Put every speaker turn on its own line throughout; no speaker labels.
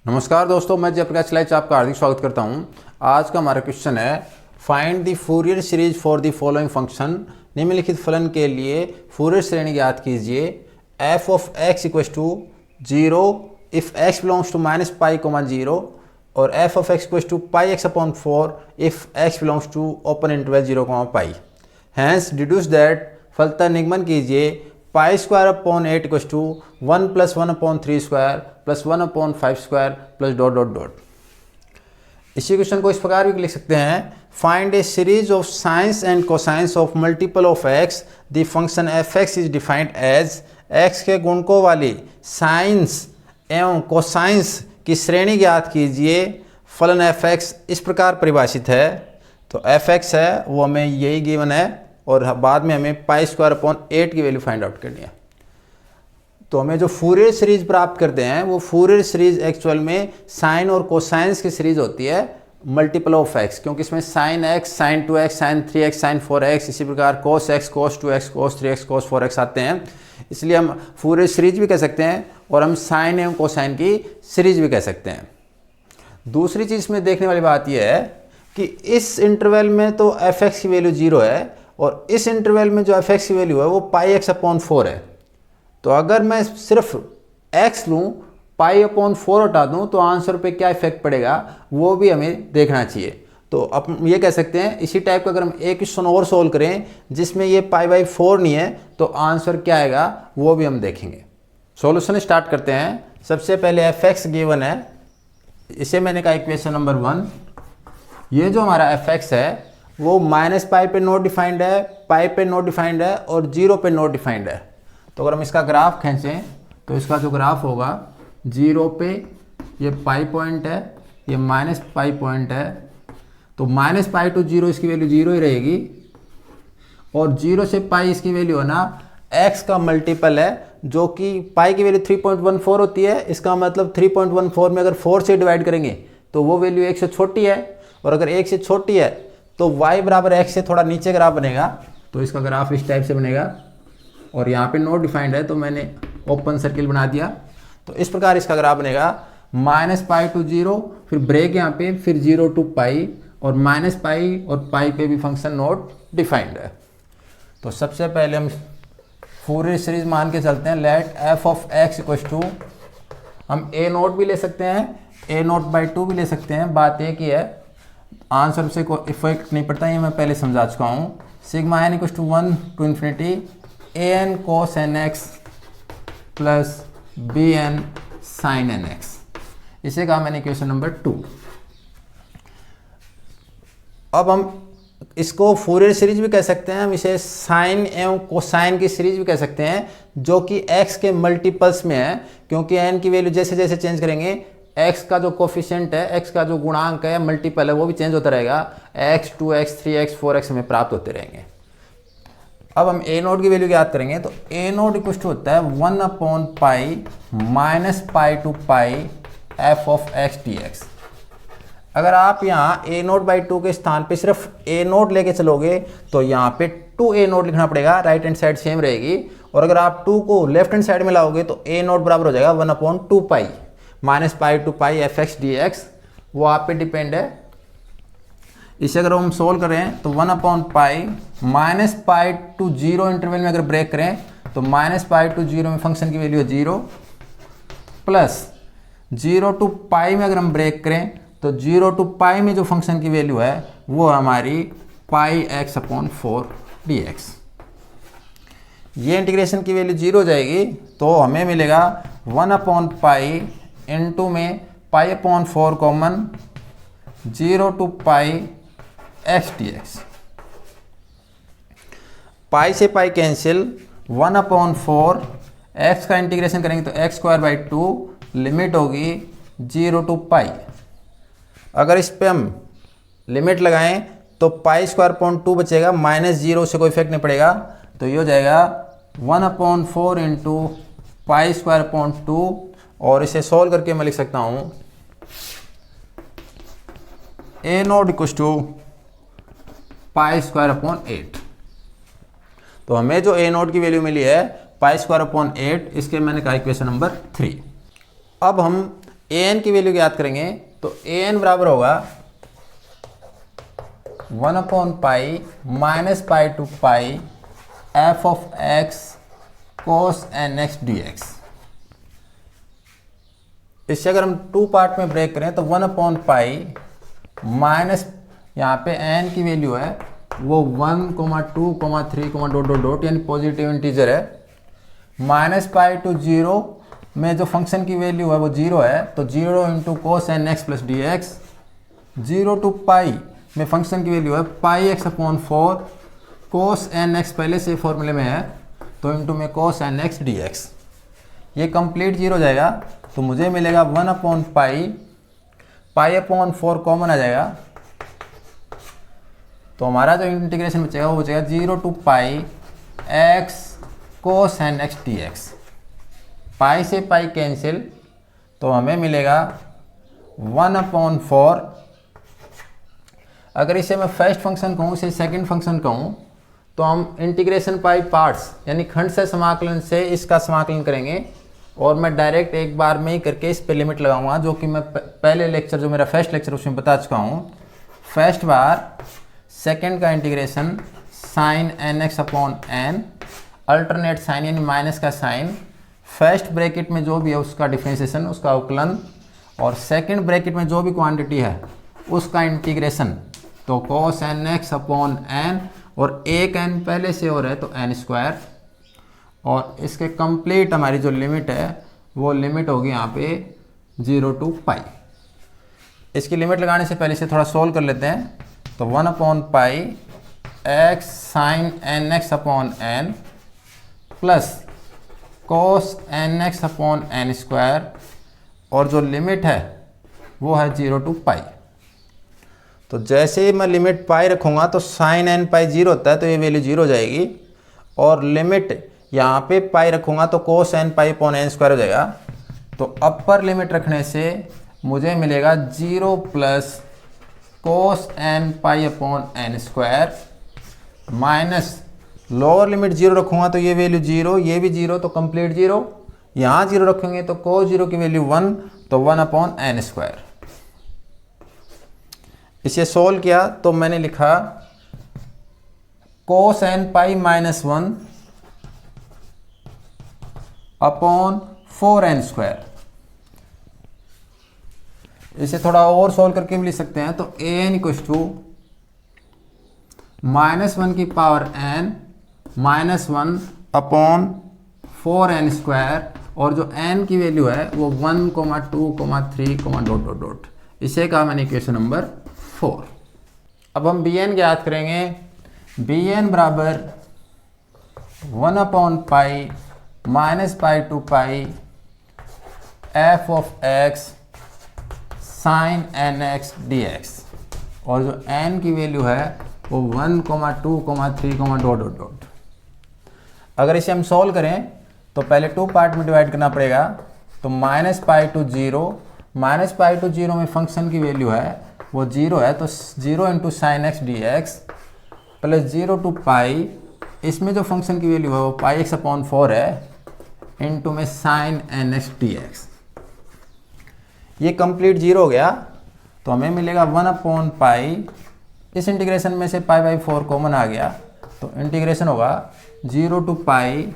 नमस्कार दोस्तों, मैं जयप्रकाश लाइच आपका हार्दिक स्वागत करता हूं। आज का हमारा क्वेश्चन है find the Fourier series for the following function. निम्नलिखित फलन के लिए फूरियर श्रेणी ज्ञात कीजिए। F of x equals to 0 if x belongs to minus pi comma 0 और f of x equals to pi x upon 4 if x belongs to open interval 0 comma pi. Hence deduce that, फलतः निगमन कीजिए pi square upon 8 equals to 1 plus 1 upon 3 square plus 1 upon 5 square plus dot dot dot. इसी question को इस प्रकार भी लिख सकते हैं, find a series of sines and cosines of multiple of x. The function f x is defined as x के गुणकों वाली साइंस एवं कोसाइंस की श्रेणी ज्ञात कीजिए। फलन एफ एक्स इस प्रकार परिभाषित है, तो एफ एक्स है वो हमें यही गिवन है और बाद में हमें पाई स्क्वायर अपॉन 8 की वैल्यू फाइंड आउट करनी है। तो हमें जो फूरियर सीरीज प्राप्त करते हैं वो फूरियर सीरीज एक्चुअल में साइन और कोसाइंस की सीरीज होती है मल्टीपल ऑफ एक्स, क्योंकि इसमें sine x, sine 2x, sine 3x, sine 4x, इसी प्रकार कोस एक्स, कोस 2x, कोस 3x, कोस 4x आते हैं। इसलिए हम फूरियर सीरीज भी कह सकते हैं और हम साइन एवं कोसाइन की सीरीज भी कह सकते हैं। दूसरी चीज़ में देखने वाली बात यह है कि इस इंटरवल में तो एफ एक्स की वैल्यू 0 है और इस इंटरवल में जो एफ एक्स की वैल्यू है वो पाई एक्स अपॉन 4 है। तो अगर मैं सिर्फ x लूँ, पाई अपॉन 4 हटा दूँ तो आंसर पे क्या इफेक्ट पड़ेगा वो भी हमें देखना चाहिए। तो अब ये कह सकते हैं इसी टाइप का अगर हम एक क्वेश्चन और सोल्व करें जिसमें ये पाई बाई 4 नहीं है तो आंसर क्या आएगा वो भी हम देखेंगे। सॉल्यूशन स्टार्ट करते हैं। सबसे पहले एफ एक्स गिवन है, इसे मैंने कहा इक्वेशन नंबर 1। ये जो हमारा एफ एक्स है वो माइनस पाई पे नॉट डिफाइंड है, पाई पे नॉट डिफाइंड है और 0 पे नॉट डिफाइंड है। तो अगर हम इसका ग्राफ खींचें तो इसका जो ग्राफ होगा 0 पे ये पाई पॉइंट है, ये माइनस पाई पॉइंट है, तो माइनस पाई टू 0 इसकी वैल्यू 0 ही रहेगी और 0 से पाई इसकी वैल्यू है ना x का मल्टीपल है, जो कि पाई की वैल्यू 3.14 होती है। इसका मतलब 3.14 में अगर 4 से डिवाइड करेंगे तो वो वैल्यू 1 से छोटी है और अगर 1 से छोटी है तो y बराबर x से थोड़ा नीचे ग्राफ बनेगा। तो इसका ग्राफ इस टाइप से बनेगा और यहाँ पे नोट डिफाइंड है तो मैंने ओपन सर्किल बना दिया। तो इस प्रकार इसका ग्राफ बनेगा माइनस पाई टू 0, फिर ब्रेक यहाँ पे, फिर 0 टू पाई और माइनस पाई और पाई पे भी फंक्शन नोट डिफाइंड है। तो सबसे पहले हम फूरियर सीरीज मान के चलते हैं। Let f of x equals to, हम ए नोट भी ले सकते हैं, ए नोट बाई 2 भी ले सकते हैं। बात एक ही है, आंसर से कोई इफेक्ट नहीं पड़ता, ये मैं पहले समझा चुका हूँ। Sigma n equals to 1 to infinity a n cos n x plus b n sine n x, इसे कहा मैंने इक्वेशन नंबर 2। अब हम इसको फूरियर सीरीज भी कह सकते हैं, हम इसे साइन एवं कोसाइन की सीरीज भी कह सकते हैं, जो कि x के मल्टीपल्स में है, क्योंकि n की वैल्यू जैसे जैसे चेंज करेंगे x का जो कोफिशिएंट है, x का जो गुणांक है, मल्टीपल है, वो भी चेंज होता रहेगा। x 2x 3x 4x हमें प्राप्त होते रहेंगे। अब हम a नोट की वैल्यू ज्ञात करेंगे तो a नोट इक्वल टू होता है 1 upon pi minus pi to pi f of x d x. अगर आप यहाँ a नोट बाई 2 के स्थान पे सिर्फ a नोट लेके चलोगे तो यहाँ पे 2a नोट लिखना पड़ेगा, राइट हैंड साइड सेम रहेगी। और अगर आप 2 को लेफ्ट हैंड साइड में लाओगे तो a नोट बराबर हो जाएगा 1 upon 2 pi minus pi to pi f x d x, वो आप पे डिपेंड है। इसे अगर हम सोल्व करें तो 1 upon pi minus pi to 0 interval में अगर ब्रेक करें तो माइनस पाई टू 0 में फंक्शन की वैल्यू है 0 प्लस 0 टू पाई में अगर हम ब्रेक करें तो 0 टू पाई में जो फंक्शन की वैल्यू है वो हमारी पाई एक्स अपॉन 4 डी एक्स। ये इंटीग्रेशन की वैल्यू 0 हो जाएगी तो हमें मिलेगा 1 अपॉन पाई इंटू में pi upon 4 common 0 to pi x d x. Pi से पाई कैंसिल, 1 अपॉन 4 एक्स का इंटीग्रेशन करेंगे तो एक्स स्क्वायर बाई 2, लिमिट होगी 0 टू पाई। अगर इस पे हम लिमिट लगाएं तो पाई स्क्वायर अपॉन 2 बचेगा, माइनस 0 से कोई इफेक्ट नहीं पड़ेगा, तो ये हो जाएगा 1 upon 4 into pi square upon 2। और इसे सोल्व करके मैं लिख सकता हूँ a naught equal to pi square upon 8। तो हमें जो ए नोट की वैल्यू मिली है पाई स्क्वायर अपॉन 8, इसके मैंने कहा इक्वेशन नंबर 3। अब हम ए एन की वैल्यू ज्ञात करेंगे तो ए एन बराबर होगा 1/पाई minus pi to pi f of x cos n x d x. इससे अगर हम टू पार्ट में ब्रेक करें तो 1/पाई माइनस, यहाँ पे एन की वैल्यू है वो 1, 2, 3, डॉट डॉट डॉट यानी पॉजिटिव इंटीजर है, माइनस पाई टू 0 में जो फंक्शन की वैल्यू है वो 0 है तो 0 into cos n x plus d x. 0 to pi में फंक्शन की वैल्यू है pi x upon 4, cos n x पहले से फॉर्मूले में है तो इंटू में cos n x d x. ये कंप्लीट 0 हो जाएगा तो मुझे मिलेगा 1/पाई, पाई अपॉन 4 कॉमन आ जाएगा तो हमारा जो इंटीग्रेशन बचेगा वो बचेगा 0 to pi x cos n x d x. Pi से पाई कैंसिल तो हमें मिलेगा 1/4। अगर इसे मैं फर्स्ट फंक्शन कहूँ, इसे सेकंड फंक्शन कहूँ तो हम इंटीग्रेशन पाई पार्ट्स यानी खंड से समाकलन से इसका समाकलन करेंगे और मैं डायरेक्ट एक बार में ही करके इस पे लिमिट लगाऊंगा, जो कि मैं पहले लेक्चर जो मेरा फर्स्ट लेक्चर उसमें बता चुका हूँ। फर्स्ट बार सेकंड का integration sine n x upon n, alternate sine यानी माइनस का साइन, फर्स्ट ब्रैकेट में जो भी है उसका डिफरेंशिएशन उसका अवकलन, और सेकंड ब्रैकेट में जो भी क्वांटिटी है उसका इंटीग्रेशन तो cos n x upon n, और एक एन पहले से और है तो एन स्क्वायर, और इसके कंप्लीट हमारी जो लिमिट है वो लिमिट होगी यहाँ पे 0 टू पाई। इसकी लिमिट लगाने से पहले इसे थोड़ा सोल्व कर लेते हैं तो 1/पाई x sine n x upon n plus cos n x upon n square, और जो लिमिट है वो है 0 टू पाई। तो जैसे ही मैं लिमिट पाई रखूँगा तो साइन एन पाई 0 होता है तो ये वैल्यू 0 हो जाएगी, और लिमिट यहाँ पे पाई रखूँगा तो cos n pi upon n square हो जाएगा। तो अपर लिमिट रखने से मुझे मिलेगा 0 plus cos n pi upon n square minus lower limit 0 रखूँगा तो ये वैल्यू 0, ये भी 0 तो कंप्लीट 0, यहाँ 0 रखेंगे तो कोस 0 की वैल्यू 1 तो 1/एन स्क्वायर। इसे सोल्व किया तो मैंने लिखा cos n pi minus 1 upon 4n square. इसे थोड़ा और सोल्व करके भी लिख सकते हैं तो ए एन इक्वल्स टू -1 की power n -1 upon 4n square, और जो n की वैल्यू है वो 1, 2, 3, डॉट डॉट डॉट। इसे कहा मैंने इक्वेशन नंबर 4। अब हम बी एन ज्ञात करेंगे। बी एन बराबर 1/पाई minus pi to pi f of x sine n x d x, और जो n की वैल्यू है वो 1, 2, 3, डॉट डॉट डॉट। अगर इसे हम सॉल्व करें तो पहले टू पार्ट में डिवाइड करना पड़ेगा तो माइनस पाई टू 0 में फंक्शन की वैल्यू है वो 0 है तो 0 into sine x d x plus 0 to pi, इसमें जो फंक्शन की वैल्यू है वो पाई एक्स अपॉन 4 है इंटू में sine n x d x. ये कंप्लीट 0 हो गया तो हमें मिलेगा 1/पाई, इस इंटीग्रेशन में से पाई बाई 4 कॉमन आ गया तो इंटीग्रेशन होगा 0 to pi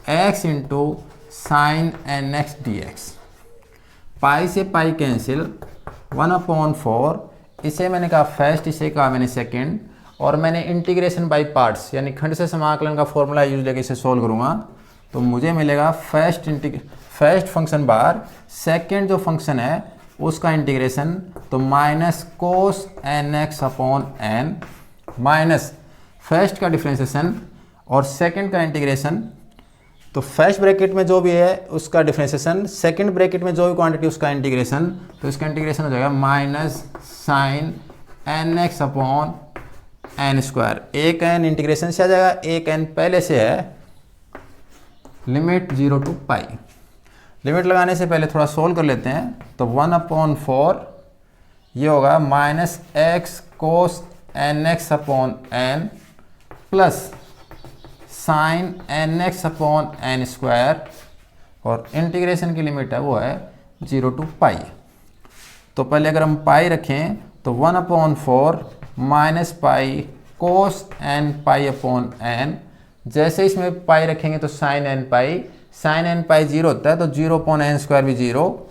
x into sine n x d x. Pi से पाई कैंसिल 1/4, इसे मैंने कहा फर्स्ट, इसे कहा मैंने सेकंड, और मैंने इंटीग्रेशन बाय पार्ट्स यानी खंड से समाकलन का फॉर्मूला यूज लेके इसे सोल्व करूँगा तो मुझे मिलेगा फर्स्ट फंक्शन बार सेकंड जो फंक्शन है उसका इंटीग्रेशन तो minus cos n x upon n minus first का डिफरेंशिएशन और सेकंड का इंटीग्रेशन, तो फर्स्ट ब्रैकेट में जो भी है उसका डिफरेंशिएशन, सेकंड ब्रैकेट में जो भी क्वांटिटी उसका इंटीग्रेशन, तो इसका इंटीग्रेशन हो जाएगा minus sine n x upon n square. एक एन इंटीग्रेशन से आ जाएगा, एक एन पहले से है, लिमिट 0 टू पाई। लिमिट लगाने से पहले थोड़ा सोल्व कर लेते हैं तो 1/4 ये होगा minus x cos n x upon n plus sine n x upon n square, और इंटीग्रेशन की लिमिट है वो है 0 to पाई। तो पहले अगर हम पाई रखें तो 1/4 माइनस पाई कोस एन पाई अपॉन एन। जैसे इसमें पाई रखेंगे तो साइन एन पाई 0 होता है, तो 0/n² भी 0,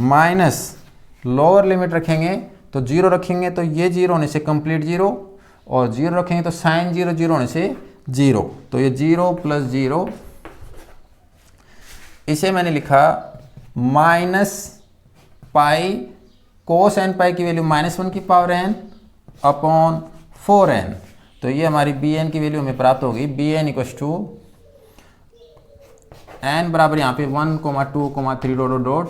माइनस लोअर लिमिट रखेंगे तो 0 रखेंगे तो ये 0 होने से कंप्लीट 0, और 0 रखेंगे तो साइन 0 0 होने से 0, तो ये 0 + 0, इसे मैंने लिखा माइनस पाई कोस एन पाई की वैल्यू -1/n अपॉन 4n। तो ये हमारी bn की वैल्यू हमें प्राप्त होगी। bn = n बराबर यहाँ पे 1, 2, 3 ...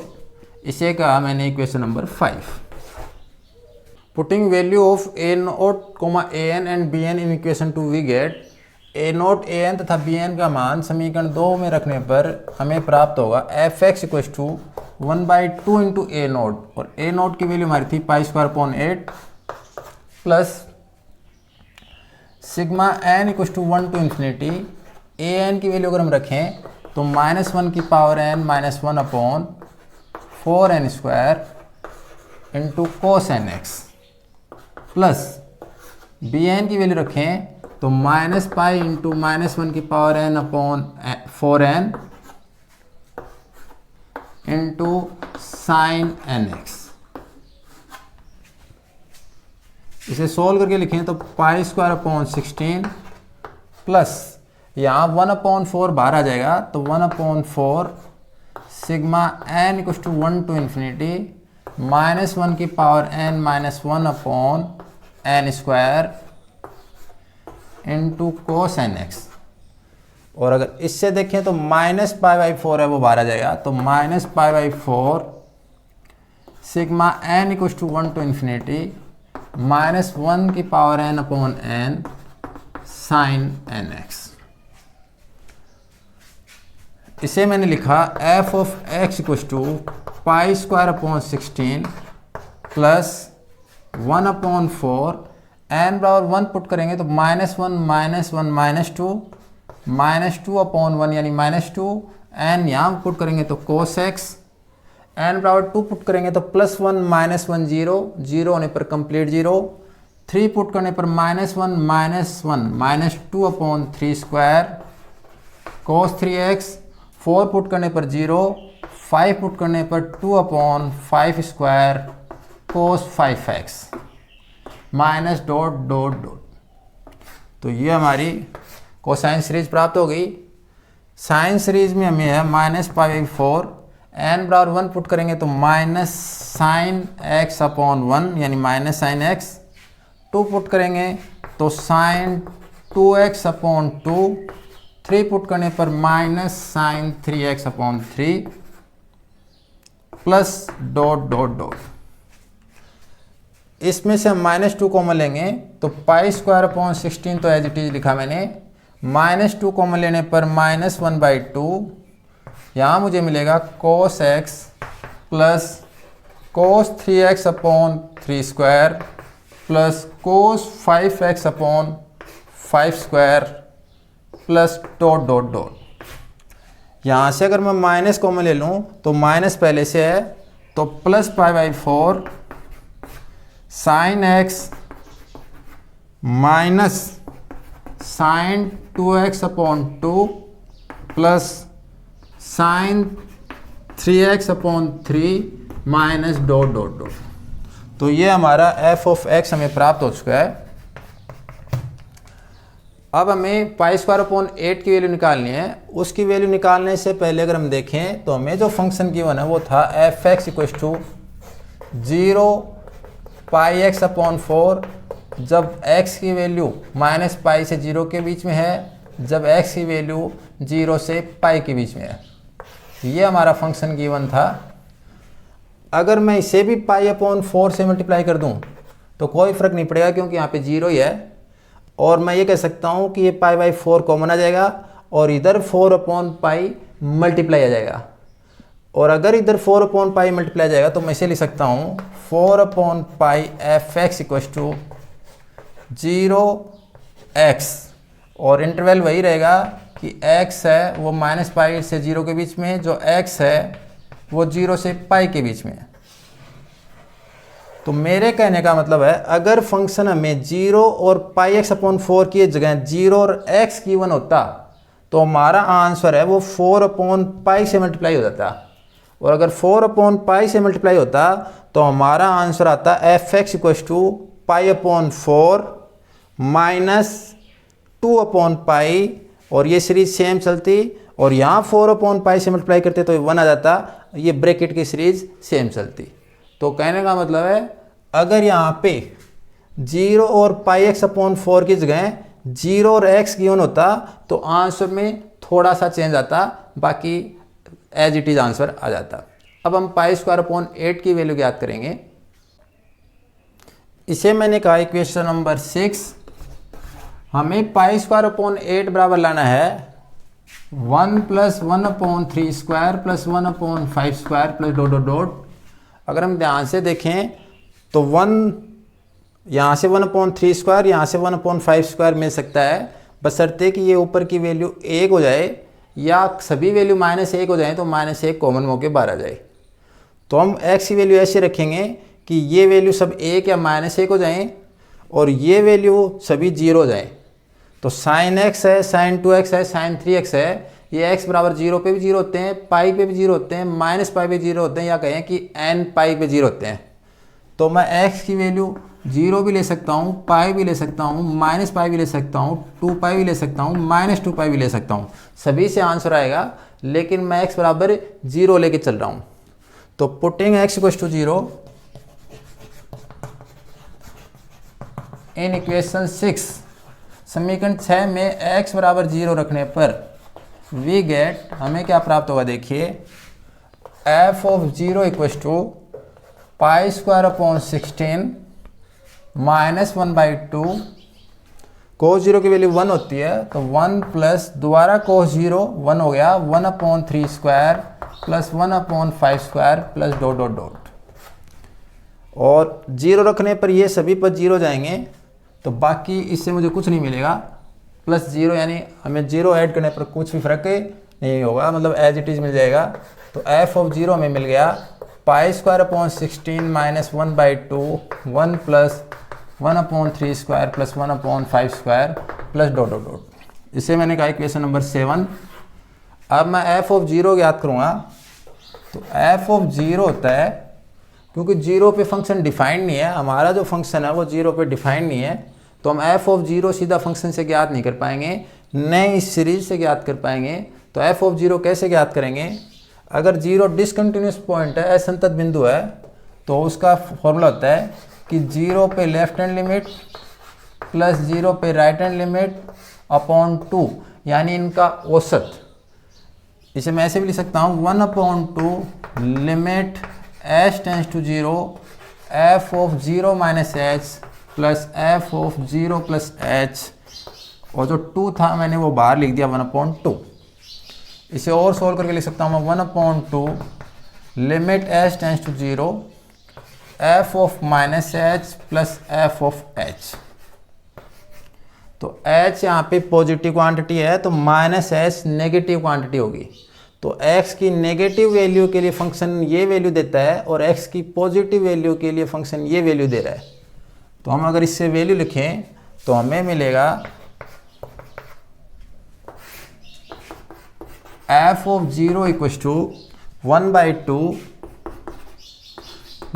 इसे कहा मैंने equation number 5। Putting value of a0, an and bn in equation 2 we get a0, an तथा bn का मान समीकरण 2 में रखने पर हमें प्राप्त होगा fx = 1/2 × a0, और a0 की वैल्यू हमारी थी π² plus sigma n = 1 to ∞। an की वैल्यू अगर हम रखें तो -1 की पावर n -1/4n² इंटू कोस nx, प्लस bn की वैल्यू रखें तो -π इंटू -1 की पावर n/4n इंटू साइन nx। इसे सोल्व करके लिखें तो π² प्लस यहाँ 1/4 बाहर आ जाएगा, तो 1/4 सिग्मा n = 1 to ∞ -1 की power n -1/n² into cos nx। और अगर इससे देखें तो -π/4 है, वो बाहर आ जाएगा, तो -π/4 सिग्मा n = 1 to ∞ -1 की पावर n/n साइन nx। इसे मैंने लिखा f(x) = π² प्लस 1/4, n बराबर 1 पुट करेंगे तो -1 -2 यानी -2, n यहाँ पुट करेंगे तो cos x, n बराबर 2 पुट करेंगे तो +1 -1 0 होने पर कंप्लीट 0, 3 पुट करने पर -1 -2/3² cos 3x, 4 पुट करने पर 0, 5 पुट करने पर 2/5² cos 5x -... तो ये हमारी कोसाइन सीरीज प्राप्त हो गई। साइन सीरीज में हमें है -π/4, n बराबर 1 पुट करेंगे तो -sin x/1 यानी -sin x, 2 पुट करेंगे तो sin 2x/2, 3 पुट करने पर -sin 3x/3 प्लस ... इसमें से हम -2 कॉमन लेंगे तो π² तो एज इट इज लिखा मैंने, -2 कॉमन लेने पर -1/2, यहाँ मुझे मिलेगा cos x plus cos 3x/3² plus cos 5x/5² plus ... यहाँ से अगर मैं माइनस कॉमन ले लूँ तो माइनस पहले से है, तो plus π/4 sine x minus sine 2x/2 plus sine 3x/3 minus ... तो ये हमारा f(x) हमें प्राप्त हो चुका है। अब हमें π² की वैल्यू निकालनी है। उसकी वैल्यू निकालने से पहले अगर हम देखें तो हमें जो फंक्शन गिवन है वो था f(x) = 0πx/4 जब x की वैल्यू -π से 0 के बीच में है, जब x की वैल्यू 0 से π के बीच में है। ये हमारा फंक्शन गिवन था। अगर मैं इसे भी π/4 से मल्टीप्लाई कर दूं तो कोई फ़र्क नहीं पड़ेगा, क्योंकि यहाँ पे 0 ही है। और मैं ये कह सकता हूँ कि ये π/4 कॉमन आ जाएगा और इधर 4/π मल्टीप्लाई आ जाएगा। और अगर इधर 4/π मल्टीप्लाई आ जाएगा तो मैं इसे लिख सकता हूँ 4/π f(x) = 0x, और इंटरवल वही रहेगा कि x है वो -π से 0 के बीच में, जो x है वो 0 से पाई के बीच में है। तो मेरे कहने का मतलब है अगर फंक्शन हमें 0 और पाई एक्स अपॉन 4 की जगह 0 और एक्स गिवन होता तो हमारा आंसर है वो 4 अपॉन पाई से मल्टीप्लाई हो जाता, और अगर 4 अपॉन पाई से मल्टीप्लाई होता तो हमारा आंसर आता f x equals to pi upon 4 minus 2 upon pi, और ये सीरीज सेम चलती, और यहाँ 4 अपॉन पाई से मल्टीप्लाई करते तो 1 आ जाता, ये ब्रैकेट की सीरीज सेम चलती। तो कहने का मतलब है अगर यहाँ पे 0 और पाई एक्स अपॉन 4 की जगह 0 और एक्स गिवन होता तो आंसर में थोड़ा सा चेंज आता, बाकी एज इट इज आंसर आ जाता। अब हम पाई स्क्वायर अपॉन 8 की वैल्यू ज्ञात करेंगे। इसे मैंने कहा इक्वेशन नंबर 6। हमें पाई स्क्वायर अपॉन 8 बराबर लाना है 1 plus 1 upon 3 square plus 1 upon 5 square plus dot dot dot. अगर हम ध्यान से देखें तो 1 यहाँ से 1 अपॉन 3 स्क्वायर, यहाँ से 1 अपॉन 5 स्क्वायर मिल सकता है, बशर्ते कि ये ऊपर की वैल्यू 1 हो जाए या सभी वैल्यू -1 हो जाए तो -1 कॉमन होकर बाहर आ जाए। तो हम x की वैल्यू ऐसे रखेंगे कि ये वैल्यू सब 1 या -1 हो जाएं और ये वैल्यू सभी 0 हो जाएं। तो साइन x है, साइन 2x है, साइन 3x है, ये x बराबर 0 पे भी 0 होते हैं, पाई पे भी 0 होते हैं, माइनस पाई पे 0 होते हैं, या कहें कि n पाई पे 0 होते हैं। तो मैं x की वैल्यू 0 भी ले सकता हूँ, पाई भी ले सकता हूँ, माइनस पाई भी ले सकता हूँ, 2 पाई भी ले सकता हूँ, -2 पाई भी ले सकता हूँ, सभी से आंसर आएगा, लेकिन मैं x बराबर 0 लेके चल रहा हूँ। तो putting x equals to 0 in equation 6, समीकरण 6 में x बराबर 0 रखने पर वी गेट, हमें क्या प्राप्त होगा देखिए, f of 0 equals to pi square upon 16 minus 1/2। Cos 0 की वैल्यू 1 होती है तो 1 प्लस दोबारा कोस 0 1 हो गया, 1 upon 3 square plus 1 upon 5 square plus dot dot dot. और 0 रखने पर ये सभी पर 0 जाएंगे तो बाकी इससे मुझे कुछ नहीं मिलेगा, प्लस 0 यानी हमें 0 ऐड करने पर कुछ भी फर्क नहीं होगा, मतलब एज इट इज़ मिल जाएगा। तो एफ ऑफ 0 हमें मिल गया पाई square upon 16 minus 1/2, 1 plus 1 upon 3 square plus 1 upon 5 square plus dot dot dot. इसे मैंने कहा इक्वेशन नंबर 7। अब मैं एफ ऑफ 0 ज्ञात करूँगा। तो एफ ऑफ 0 होता है, क्योंकि 0 पे फंक्शन डिफाइंड नहीं है, हमारा जो फंक्शन है वो 0 पे डिफाइंड नहीं है, तो हम एफ ऑफ 0 सीधा फंक्शन से ज्ञात नहीं कर पाएंगे, न इस सीरीज से ज्ञात कर पाएंगे। तो एफ ऑफ 0 कैसे ज्ञात करेंगे? अगर 0 डिसकंटिन्यूस पॉइंट है, असंतत बिंदु है, तो उसका फॉर्मूला होता है कि 0 पे लेफ्ट हैंड लिमिट प्लस 0 पे राइट हैंड लिमिट अपॉन 2, यानी इनका औसत। इसे मैं ऐसे भी लिख सकता हूँ 1/2 limit h tends to 0 f of 0 minus h plus f of 0 plus h, और जो 2 था मैंने वो बाहर लिख दिया 1/2। इसे और सोल्व करके लिख सकता हूँ मैं 1/2 limit h tends to 0 f of minus h plus f of h। तो h यहाँ पे पॉजिटिव क्वांटिटी है तो माइनस h नेगेटिव क्वांटिटी होगी। तो x की नेगेटिव वैल्यू के लिए फंक्शन ये वैल्यू देता है और x की पॉजिटिव वैल्यू के लिए फंक्शन ये वैल्यू दे रहा है। तो हम अगर इससे वैल्यू लिखें तो हमें मिलेगा f of 0 equals to 1/2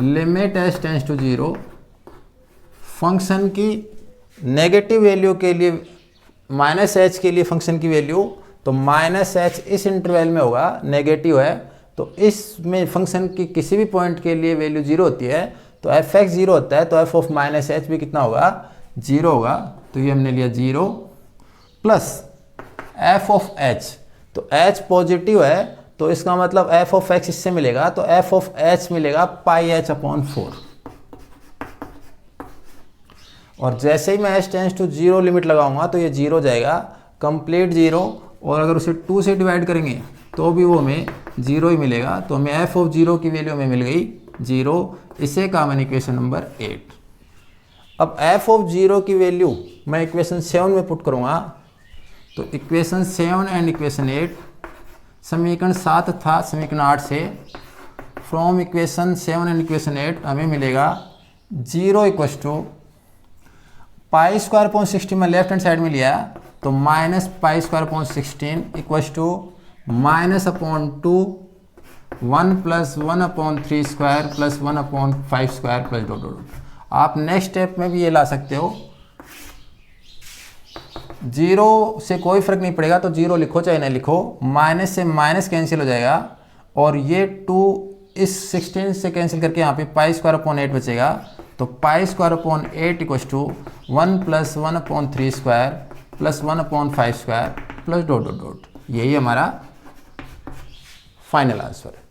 limit h tends to 0। Function की नेगेटिव वैल्यू के लिए माइनस h के लिए फंक्शन की वैल्यू, तो माइनस h इस इंटरवल में होगा, नेगेटिव है, तो इसमें फंक्शन की किसी भी पॉइंट के लिए वैल्यू 0 होती है, तो एफ एक्स 0 होता है, तो एफ ऑफ माइनस h भी कितना होगा? 0 होगा। तो ये हमने लिया 0 प्लस एफ ऑफ h, तो h पॉजिटिव है तो इसका मतलब एफ ऑफ x इससे मिलेगा, तो एफ ऑफ h मिलेगा पाई h अपॉन 4। और जैसे ही मैं h टेंस टू 0 लिमिट लगाऊंगा तो ये 0 जाएगा, कंप्लीट 0, और अगर उसे 2 से डिवाइड करेंगे तो भी वो हमें 0 ही मिलेगा। तो हमें f ऑफ 0 की वैल्यू हमें मिल गई 0। इसे कहा मैंने इक्वेशन नंबर 8। अब f ऑफ 0 की वैल्यू मैं इक्वेशन 7 में पुट करूँगा। तो इक्वेशन 7 एंड इक्वेशन 8, समीकरण 7 था समीकरण 8 से, फ्रॉम इक्वेशन 7 एंड इक्वेशन 8 हमें मिलेगा 0 equals to pi square upon 16 में लेफ्ट हैंड साइड में लिया तो minus pi square upon 16 equals to minus upon 2 1 plus 1 upon 3 square plus 1 upon 5 square plus dot dot. आप नेक्स्ट स्टेप में भी ये ला सकते हो, 0 से कोई फर्क नहीं पड़ेगा तो 0 लिखो चाहे नहीं लिखो, माइनस से माइनस कैंसिल हो जाएगा और ये 2 इस 16 से कैंसिल करके यहाँ पे पाई स्क्वायर अपॉन 8 बचेगा। तो pi square upon 8 equals to 1 plus 1 upon 3 square plus 1 upon 5 square plus dot dot dot. यही हमारा फाइनल आंसर है।